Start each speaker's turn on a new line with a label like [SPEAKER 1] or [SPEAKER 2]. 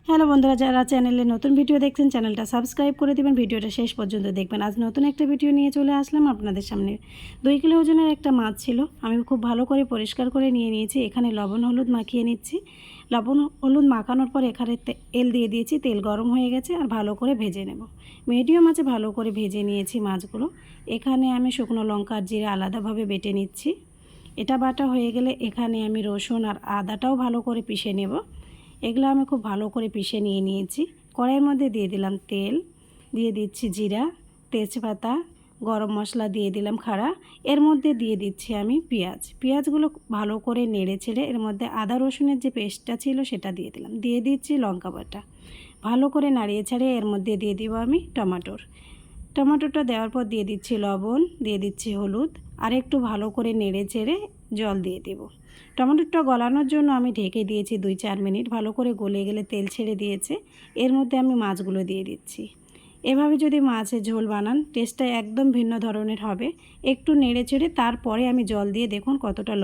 [SPEAKER 1] Hello বন্ধুরা, যারা চ্যানেলে নতুন ভিডিও দেখছেন চ্যানেলটা সাবস্ক্রাইব করে দেবেন, ভিডিওটা শেষ পর্যন্ত দেখবেন। আজ নতুন একটা ভিডিও নিয়ে চলে আসলাম আপনাদের সামনে। 2 কিলো ওজনের একটা মাছ ছিল, আমি খুব ভালো করে পরিষ্কার করে নিয়ে নিয়েছি। এখানে লবণ হলুদ মাখিয়ে নিচ্ছি। লবণ হলুদ মাখানোর পর এখানে তেল দিয়ে দিয়েছি, তেল গরম হয়ে গেছে আর ভালো করে ভেজে নেব। মিডিয়াম আঁচে ভালো করে ভেজে নিয়েছি মাছগুলো। এখানে আমি শুকনো লঙ্কা আর জিরা আলাদাভাবে বেটে নিচ্ছি। এটা বাটা হয়ে গেলে এখানে আমি রসুন আর আদাটাও ভালো করে পিষে নেব। এগুলো আমি খুব ভালো করে পিষে নিয়েছি। কড়াইয়ের মধ্যে দিয়ে দিলাম তেল, দিয়ে দিচ্ছি জিরা, তেজপাতা, গরম মশলা দিয়ে দিলাম খাড়া। এর মধ্যে দিয়ে দিচ্ছি আমি পেঁয়াজগুলো ভালো করে নেড়ে ছেড়ে এর মধ্যে আদা রসুনের যে পেস্টটা ছিল সেটা দিয়ে দিলাম। দিয়ে দিচ্ছি লঙ্কা বাটা। ভালো করে নাড়িয়ে ছাড়িয়ে এর মধ্যে দিয়ে দিব আমি টমেটোটা দেওয়ার পর দিয়ে দিচ্ছি লবণ, দিয়ে দিচ্ছি হলুদ আর একটু ভালো করে নেড়ে চেড়ে জল দিয়ে দেব। টমেটোটা গলানোর জন্য আমি ঢেকে দিয়েছি 2-4 মিনিট। ভালো করে গলে গেলে তেল ছেড়ে দিয়েছে। এর মধ্যে আমি মাছগুলো দিয়ে দিচ্ছি। এভাবে যদি মাছের ঝোল বানান টেস্টটা একদম ভিন্ন ধরনের হবে। একটু নেড়ে চেড়ে তারপরে আমি জল দিয়ে দেখুন কতটা